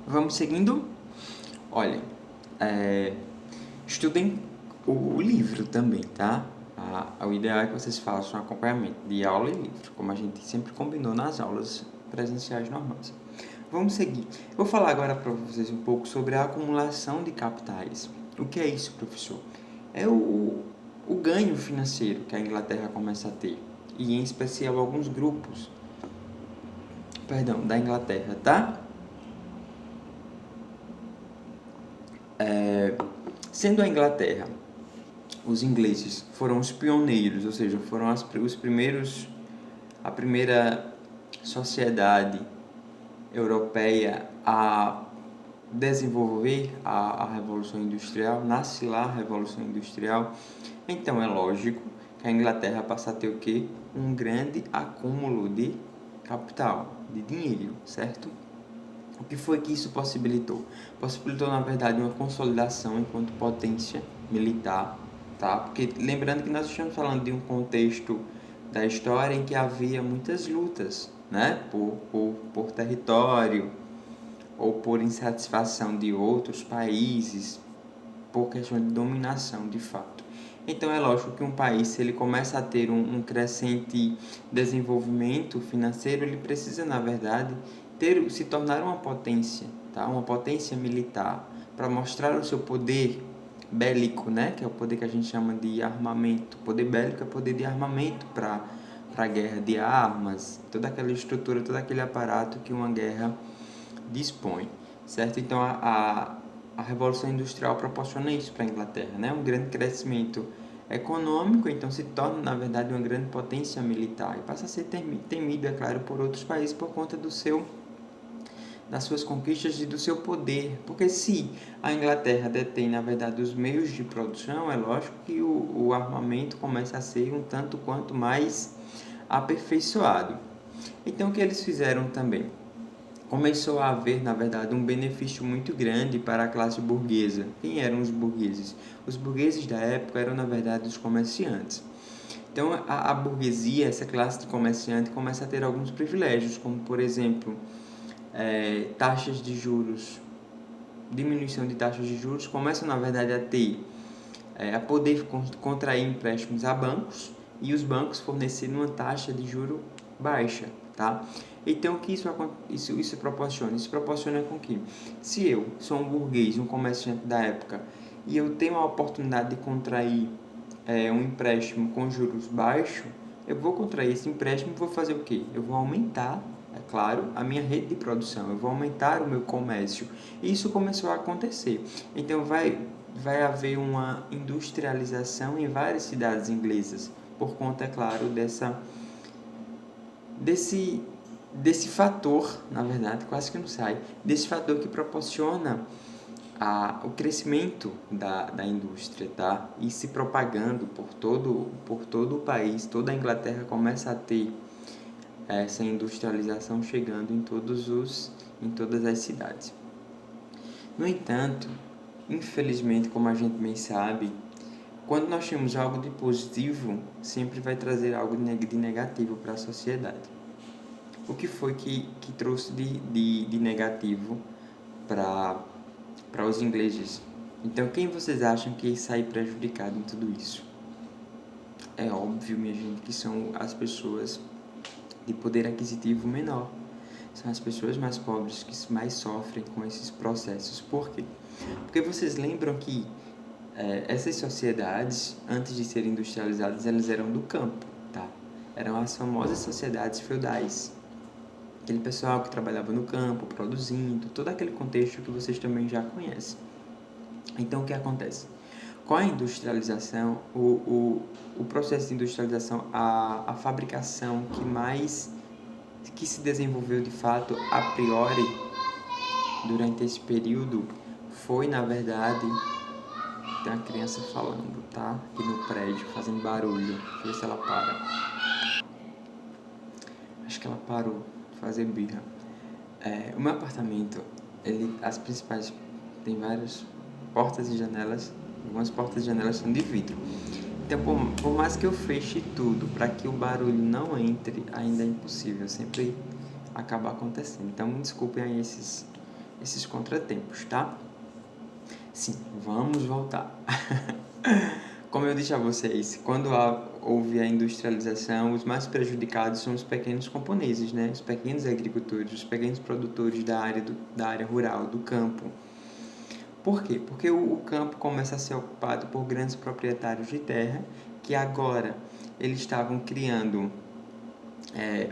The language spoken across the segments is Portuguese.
Vamos seguindo? Olhem, estudem o livro também, tá? O ideal é que vocês façam um acompanhamento de aula e livro, como a gente sempre combinou nas aulas presenciais normais. Vamos seguir. Vou falar agora para vocês um pouco sobre a acumulação de capitais. O que é isso, professor? É o ganho financeiro que a Inglaterra começa a ter, e em especial alguns grupos, da Inglaterra, tá? Sendo a Inglaterra, os ingleses foram os pioneiros, ou seja, foram os primeiros, a primeira sociedade europeia a desenvolver a Revolução Industrial, nasce lá a Revolução Industrial, então é lógico que a Inglaterra passa a ter o quê? Um grande acúmulo de capital, de dinheiro, certo? O que foi que isso possibilitou? Possibilitou, na verdade, uma consolidação enquanto potência militar, tá? Porque lembrando que nós estamos falando de um contexto da história em que havia muitas lutas, né? Por território ou por insatisfação de outros países, por questão de dominação, de fato. Então é lógico que um país, se ele começa a ter um crescente desenvolvimento financeiro, ele precisa, na verdade, se tornar uma potência, tá? Uma potência militar, para mostrar o seu poder bélico, né? Que é o poder que a gente chama de armamento. Poder bélico é poder de armamento para a guerra de armas, toda aquela estrutura, todo aquele aparato que uma guerra dispõe, certo? Então a Revolução Industrial proporciona isso para a Inglaterra, né? Um grande crescimento econômico, então se torna, na verdade, uma grande potência militar e passa a ser temido, é claro, por outros países por conta das suas conquistas e do seu poder, porque se a Inglaterra detém, na verdade, os meios de produção, é lógico que o armamento começa a ser um tanto quanto mais aperfeiçoado. Então o que eles fizeram também? Começou a haver, na verdade, um benefício muito grande para a classe burguesa. Quem eram os burgueses? Os burgueses da época eram, na verdade, os comerciantes. Então, a burguesia, essa classe de comerciante, começa a ter alguns privilégios, como, por exemplo, taxas de juros, diminuição de taxas de juros, começam, na verdade, a poder contrair empréstimos a bancos e os bancos fornecendo uma taxa de juro baixa, tá? Então, o que isso proporciona? Isso proporciona com que, se eu sou um burguês, um comerciante da época, e eu tenho a oportunidade de contrair um empréstimo com juros baixos, eu vou contrair esse empréstimo e vou fazer o quê? Eu vou aumentar, é claro, a minha rede de produção, eu vou aumentar o meu comércio. E isso começou a acontecer. Então, vai haver uma industrialização em várias cidades inglesas, por conta, é claro, desse fator, na verdade, quase que não sai, desse fator que proporciona o crescimento da indústria, tá? E se propagando por todo o país, toda a Inglaterra começa a ter essa industrialização chegando em todas as cidades. No entanto, infelizmente, como a gente bem sabe, quando nós temos algo de positivo, sempre vai trazer algo de negativo para a sociedade. O que foi que trouxe de negativo para os ingleses? Então, quem vocês acham que sai prejudicado em tudo isso? É óbvio, minha gente, que são as pessoas de poder aquisitivo menor. São as pessoas mais pobres que mais sofrem com esses processos. Por quê? Porque vocês lembram que essas sociedades, antes de serem industrializadas, elas eram do campo, tá? Eram as famosas sociedades feudais. Aquele pessoal que trabalhava no campo, produzindo, todo aquele contexto que vocês também já conhecem. Então, o que acontece? Com a industrialização, o processo de industrialização, a fabricação que se desenvolveu de fato a priori durante esse período foi, na verdade, tem uma criança falando, tá? Aqui no prédio, fazendo barulho. Deixa eu ver se ela para. Acho que ela parou de fazer birra. O meu apartamento, as principais, tem várias portas e janelas. Algumas portas e janelas são de vidro. Então, por mais que eu feche tudo para que o barulho não entre, ainda é impossível. Sempre acaba acontecendo. Então, me desculpem aí esses contratempos, tá? Sim, vamos voltar. Como eu disse a vocês, quando houve a industrialização, os mais prejudicados são os pequenos camponeses, né? Os pequenos agricultores, os pequenos produtores da área rural, do campo. Por quê? Porque o campo começa a ser ocupado por grandes proprietários de terra, que agora eles estavam criando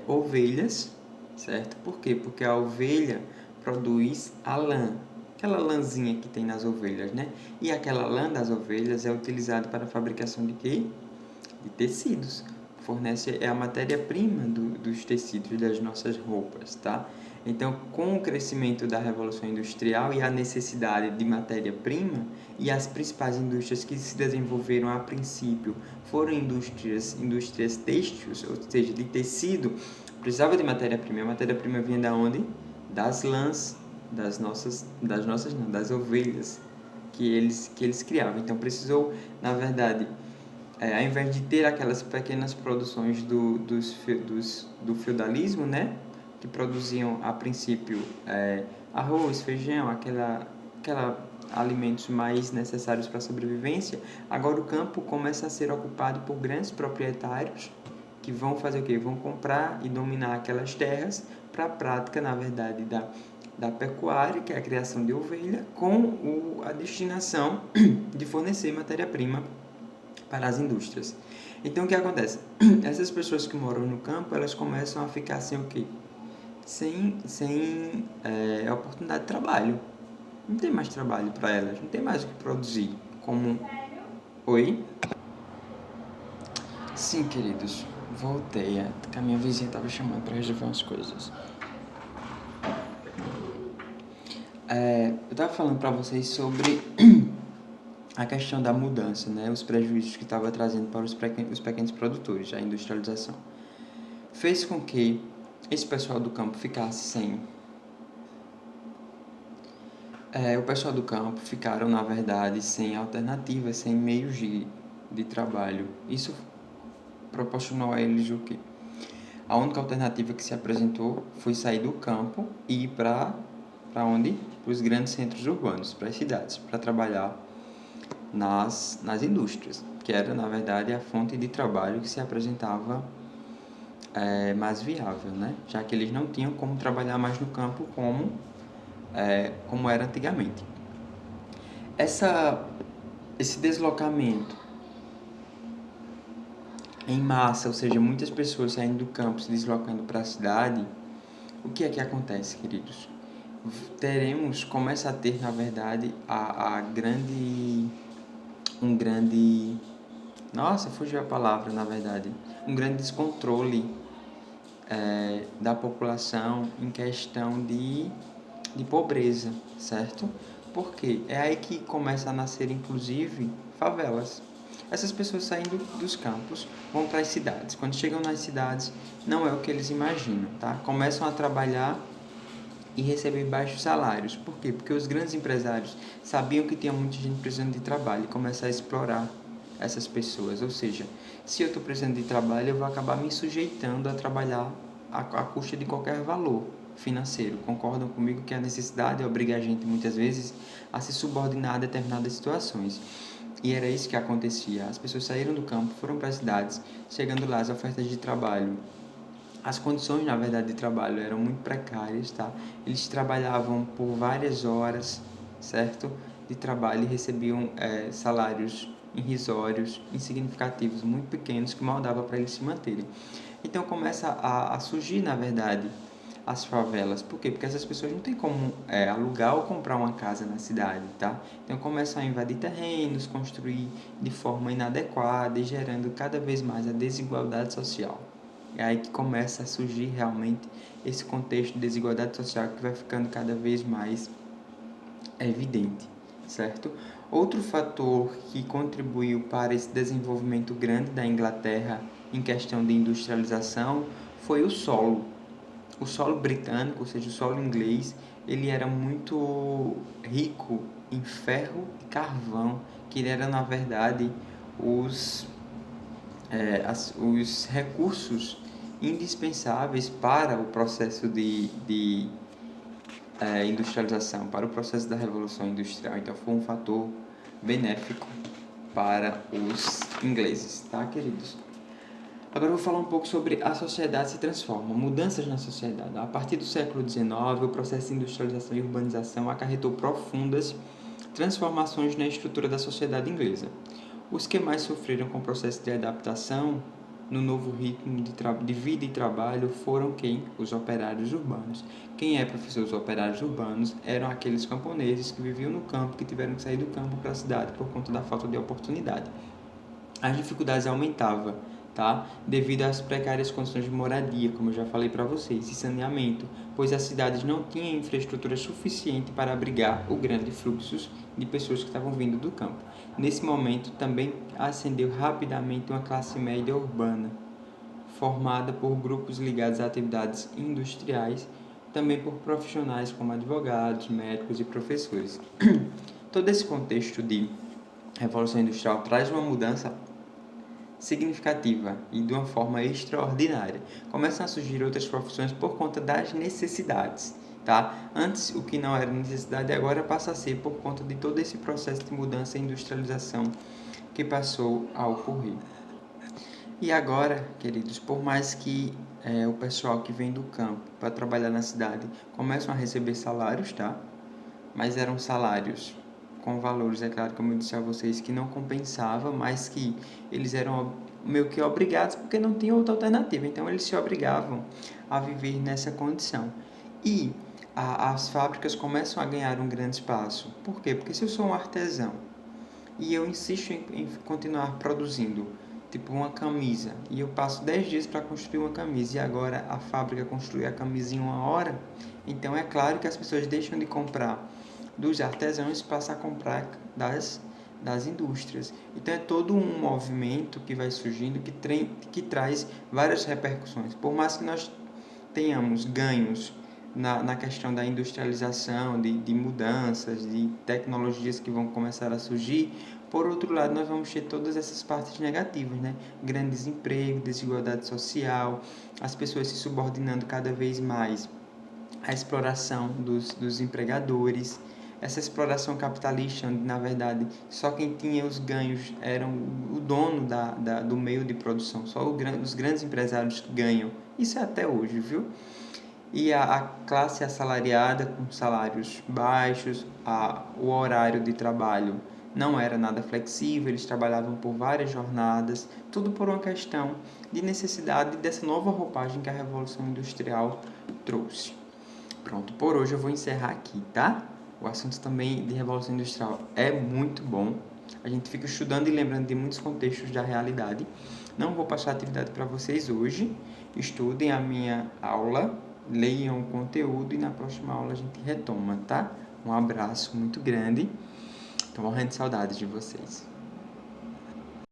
ovelhas, certo? Por quê? Porque a ovelha produz a lã, aquela lãzinha que tem nas ovelhas, né? E aquela lã das ovelhas é utilizada para a fabricação de quê? De tecidos. É a matéria-prima dos tecidos das nossas roupas, tá? Então, com o crescimento da Revolução Industrial e a necessidade de matéria-prima, e as principais indústrias que se desenvolveram a princípio foram indústrias têxteis, ou seja, de tecido, precisava de matéria-prima. A matéria-prima vinha da onde? Das lãs das ovelhas que eles criavam. Então, precisou, na verdade, ao invés de ter aquelas pequenas produções do feudalismo, né, que produziam a princípio arroz, feijão, aquela alimentos mais necessários para a sobrevivência, agora o campo começa a ser ocupado por grandes proprietários que vão fazer o quê? Vão comprar e dominar aquelas terras para a prática, na verdade, da pecuária, que é a criação de ovelha, com a destinação de fornecer matéria-prima para as indústrias. Então, o que acontece? Essas pessoas que moram no campo, elas começam a ficar sem o quê? Sem oportunidade de trabalho. Não tem mais trabalho para elas, não tem mais o que produzir. Como... Oi? Sim, queridos, voltei. A minha vizinha estava chamando para resolver umas coisas. Eu estava falando para vocês sobre a questão da mudança, né? Os prejuízos que estava trazendo para os pequenos produtores, a industrialização. Fez com que esse pessoal do campo ficasse sem... o pessoal do campo ficaram, na verdade, sem alternativas, sem meios de trabalho. Isso proporcionou a eles o quê? A única alternativa que se apresentou foi sair do campo e ir para onde? Para os grandes centros urbanos, para as cidades, para trabalhar nas indústrias, que era, na verdade, a fonte de trabalho que se apresentava mais viável, né? Já que eles não tinham como trabalhar mais no campo como era antigamente. Esse deslocamento em massa, ou seja, muitas pessoas saindo do campo, se deslocando para a cidade, o que é que acontece, queridos? Começa a ter, na verdade, nossa, fugiu a palavra, na verdade, um grande descontrole da população em questão de pobreza, certo? Porque é aí que começa a nascer, inclusive, favelas. Essas pessoas saindo dos campos vão para as cidades. Quando chegam nas cidades, não é o que eles imaginam, tá? Começam a trabalhar e receber baixos salários. Por quê? Porque os grandes empresários sabiam que tinha muita gente precisando de trabalho e começaram a explorar essas pessoas. Ou seja, se eu estou precisando de trabalho, eu vou acabar me sujeitando a trabalhar à custa de qualquer valor financeiro. Concordam comigo que a necessidade obriga a gente, muitas vezes, a se subordinar a determinadas situações. E era isso que acontecia. As pessoas saíram do campo, foram para as cidades, chegando lá, as ofertas de trabalho, as condições, na verdade, de trabalho eram muito precárias, tá? Eles trabalhavam por várias horas, certo? De trabalho e recebiam salários irrisórios, insignificativos, muito pequenos, que mal dava para eles se manterem. Então começa a surgir, na verdade, as favelas. Por quê? Porque essas pessoas não têm como alugar ou comprar uma casa na cidade, tá? Então começam a invadir terrenos, construir de forma inadequada e gerando cada vez mais a desigualdade social. É aí que começa a surgir realmente esse contexto de desigualdade social que vai ficando cada vez mais evidente, certo? Outro fator que contribuiu para esse desenvolvimento grande da Inglaterra em questão de industrialização foi o solo. O solo britânico, ou seja, o solo inglês, ele era muito rico em ferro e carvão, que era, na verdade, os recursos indispensáveis para o processo industrialização, para o processo da Revolução Industrial. Então, foi um fator benéfico para os ingleses, tá, queridos? Agora eu vou falar um pouco sobre a sociedade se transforma, mudanças na sociedade. A partir do século XIX, o processo de industrialização e urbanização acarretou profundas transformações na estrutura da sociedade inglesa. Os que mais sofreram com o processo de adaptação no novo ritmo de vida e trabalho foram quem? Os operários urbanos. Quem é, professor? Os operários urbanos eram aqueles camponeses que viviam no campo, que tiveram que sair do campo para a cidade por conta da falta de oportunidade. As dificuldades aumentavam, tá? Devido às precárias condições de moradia, como eu já falei para vocês, e saneamento, pois as cidades não tinham infraestrutura suficiente para abrigar o grande fluxo de pessoas que estavam vindo do campo. Nesse momento, também ascendeu rapidamente uma classe média urbana, formada por grupos ligados a atividades industriais, também por profissionais como advogados, médicos e professores. Todo esse contexto de Revolução Industrial traz uma mudança significativa e de uma forma extraordinária. Começam a surgir outras profissões por conta das necessidades, tá? Antes, o que não era necessidade, agora passa a ser por conta de todo esse processo de mudança e industrialização que passou a ocorrer. E agora, queridos, por mais que o pessoal que vem do campo para trabalhar na cidade começam a receber salários, tá? Mas eram salários com valores, é claro, como eu disse a vocês, que não compensava, mas que eles eram meio que obrigados porque não tinha outra alternativa. Então, eles se obrigavam a viver nessa condição. E as fábricas começam a ganhar um grande espaço. Por quê? Porque se eu sou um artesão e eu insisto em continuar produzindo, tipo uma camisa, e eu passo 10 dias para construir uma camisa e agora a fábrica construi a camisa em 1 hora, então é claro que as pessoas deixam de comprar dos artesãos e passam a comprar das indústrias. Então é todo um movimento que vai surgindo que traz várias repercussões. Por mais que nós tenhamos ganhos na questão da industrialização, de mudanças, de tecnologias que vão começar a surgir, por outro lado, nós vamos ter todas essas partes negativas, né? Grande desemprego, desigualdade social, as pessoas se subordinando cada vez mais à exploração dos empregadores, essa exploração capitalista, onde, na verdade, só quem tinha os ganhos eram o dono do meio de produção, só os grandes empresários ganham. Isso é até hoje, viu? E a classe assalariada com salários baixos, o horário de trabalho não era nada flexível, eles trabalhavam por várias jornadas, tudo por uma questão de necessidade dessa nova roupagem que a Revolução Industrial trouxe. Pronto, por hoje eu vou encerrar aqui, tá? O assunto também de Revolução Industrial é muito bom. A gente fica estudando e lembrando de muitos contextos da realidade. Não vou passar a atividade para vocês hoje. Estudem a minha aula, leiam o conteúdo e na próxima aula a gente retoma, tá? Um abraço muito grande. Tô morrendo de saudade de vocês.